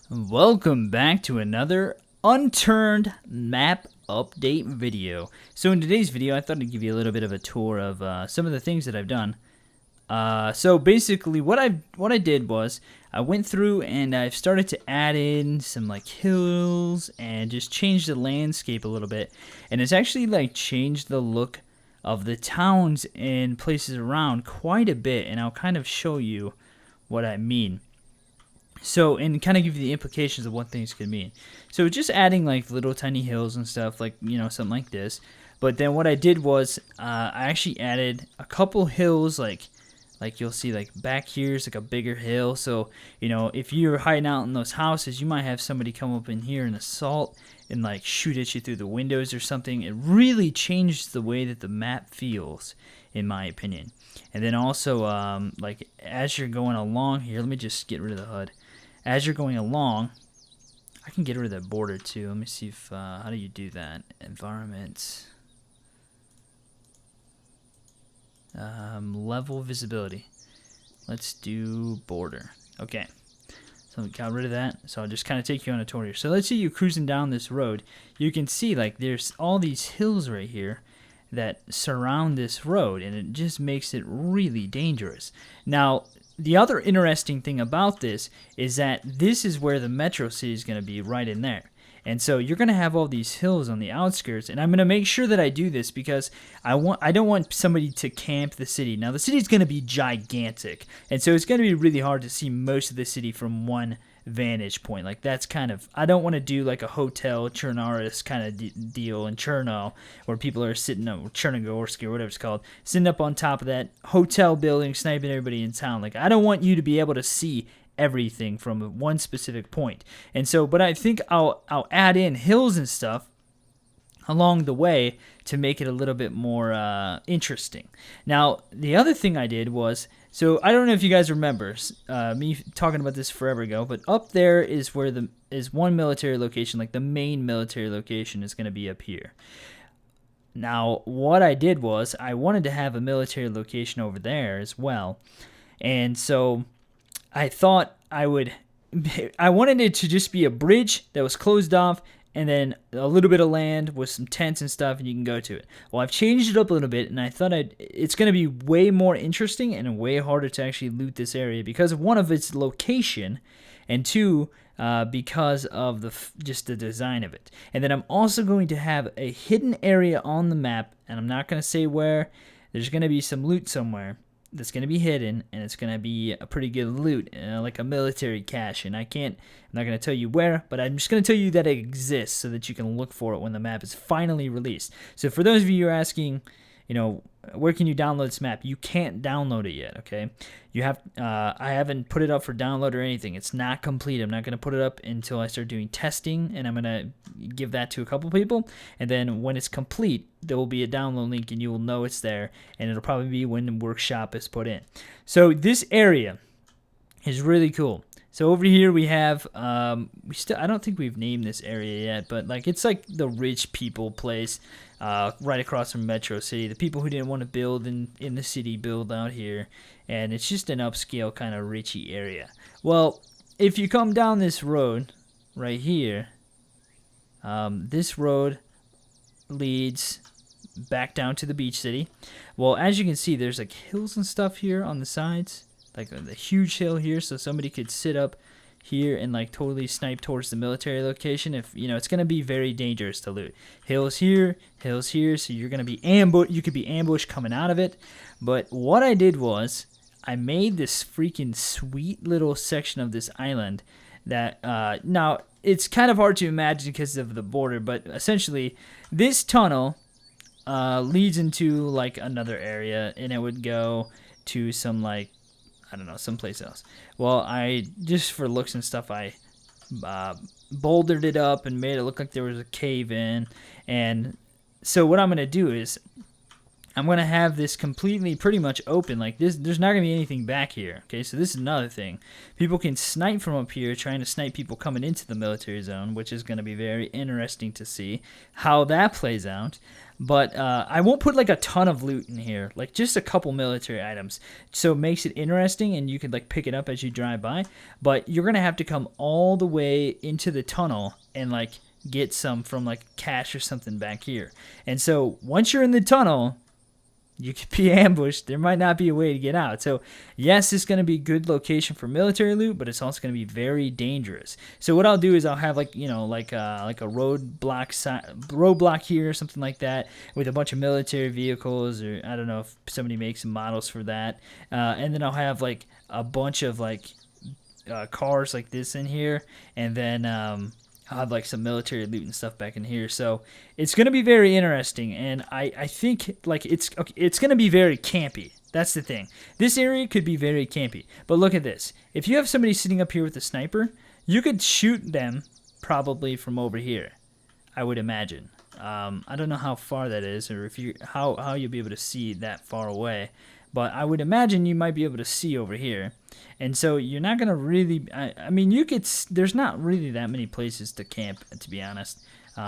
Welcome back to another Unturned map update video. So in today's video, I thought I'd give you a little bit of a tour of some of the things that I've done. So basically, what I did was I went through and I've started to add in some like hills and just change the landscape a little bit, and it's actually like changed the look of the towns and places around quite a bit, and I'll kind of show you what I mean. So, and kind of give you the implications of what things could mean. So, just adding like little tiny hills and stuff, like, something like this. But then what I did was I actually added a couple hills, like you'll see, like back here's like a bigger hill. So, if you're hiding out in those houses, you might have somebody come up in here and assault and like shoot at you through the windows or something. It really changed the way that the map feels, in my opinion. And then also, like as you're going along here, let me just get rid of the HUD. As you're going along, I can get rid of that border too. Let me see if, how do you do that? Environment. Level visibility. Let's do border. Okay. So we got rid of that. So I'll just kind of take you on a tour here. So let's say you're cruising down this road. You can see like there's all these hills right here that surround this road, and it just makes it really dangerous. Now, the other interesting thing about this is that this is where the metro city is going to be, right in there. And so you're going to have all these hills on the outskirts, and I'm going to make sure that I do this because I don't want somebody to camp the city. Now, the city is going to be gigantic, and so it's going to be really hard to see most of the city from one vantage point. Like, that's kind of, I don't want to do like a hotel Chernaris kind of deal in Cherno where people are sitting up, Chernogorsk or whatever it's called, sitting up on top of that hotel building, sniping everybody in town. Like, I don't want you to be able to see everything from one specific point. And so, but I think I'll add in hills and stuff along the way to make it a little bit more interesting. Now, the other thing I did was, so I don't know if you guys remember me talking about this forever ago, but up there is where is one military location, like the main military location is going to be up here. Now, what I did was I wanted to have a military location over there as well, and so I thought I wanted it to just be a bridge that was closed off, and then a little bit of land with some tents and stuff, and you can go to it. Well, I've changed it up a little bit, and I thought it's going to be way more interesting and way harder to actually loot this area because of one of its location, and two, because of just the design of it. And then I'm also going to have a hidden area on the map, and I'm not going to say where. There's going to be some loot somewhere that's going to be hidden, and it's going to be a pretty good loot, like a military cache, and I'm not going to tell you where, but I'm just going to tell you that it exists so that you can look for it when the map is finally released. So for those of you who are asking, where can you download this map? You can't download it yet, okay? You have, I haven't put it up for download or anything. It's not complete. I'm not going to put it up until I start doing testing, and I'm going to give that to a couple people, and then when it's complete, there will be a download link, and you will know it's there, and it'll probably be when the workshop is put in. So this area is really cool. So over here we have, I don't think we've named this area yet, but like it's like the rich people place, right across from Metro City. The people who didn't want to build in the city build out here, and it's just an upscale kind of richy area. Well, if you come down this road right here, this road leads back down to the beach city. Well, as you can see, there's like hills and stuff here on the sides, like the huge hill here, so somebody could sit up here and like totally snipe towards the military location. If it's going to be very dangerous to loot. Hills here, so you're going to be you could be ambushed coming out of it. But what I did was I made this freaking sweet little section of this island that now it's kind of hard to imagine because of the border, but essentially this tunnel leads into like another area, and it would go to some like, I don't know, someplace else. Well, I just for looks and stuff, I bouldered it up and made it look like there was a cave in. And so what I'm gonna do is I'm going to have this completely pretty much open like this. There's not going to be anything back here. Okay, so this is another thing. People can snipe from up here, trying to snipe people coming into the military zone, which is going to be very interesting to see how that plays out. But I won't put like a ton of loot in here, like just a couple military items. So it makes it interesting and you can like pick it up as you drive by. But you're going to have to come all the way into the tunnel and like get some from like cache or something back here. And so once you're in the tunnel, you could be ambushed. There might not be a way to get out. So yes, it's going to be a good location for military loot, but it's also going to be very dangerous. So what I'll do is I'll have like, you know, like a roadblock here or something like that with a bunch of military vehicles, or I don't know if somebody makes some models for that. And then I'll have like a bunch of like cars like this in here, and then I'll have like some military loot and stuff back in here. So it's going to be very interesting, and I think like it's going to be very campy. That's the thing. This area could be very campy. But look at this. If you have somebody sitting up here with a sniper, you could shoot them probably from over here, I would imagine. I don't know how far that is, or if you how you'll be able to see that far away. But I would imagine you might be able to see over here. And so you're not going to really, I mean, you could, there's not really that many places to camp, to be honest.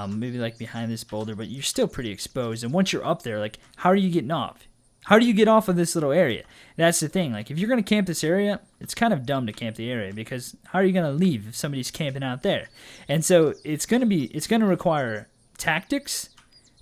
Maybe like behind this boulder, but you're still pretty exposed. And once you're up there, like, how are you getting off? How do you get off of this little area? That's the thing. Like, if you're going to camp this area, it's kind of dumb to camp the area, because how are you going to leave if somebody's camping out there? And so it's going to require tactics,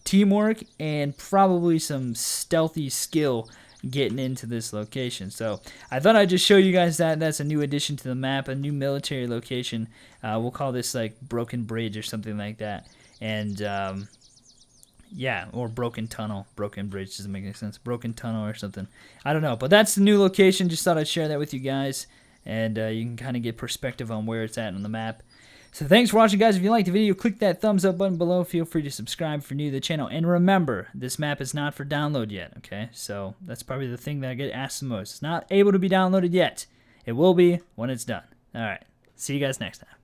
teamwork, and probably some stealthy skill getting into this location. So I thought I'd just show you guys that. That's a new addition to the map, a new military location. We'll call this like Broken Bridge or something like that. And yeah, or Broken Tunnel. Broken Bridge doesn't make any sense. Broken Tunnel or something. I don't know. But that's the new location. Just thought I'd share that with you guys. And you can kind of get perspective on where it's at on the map. So thanks for watching, guys. If you liked the video, click that thumbs up button below. Feel free to subscribe if you're new to the channel. And remember, this map is not for download yet, okay? So that's probably the thing that I get asked the most. It's not able to be downloaded yet. It will be when it's done. All right. See you guys next time.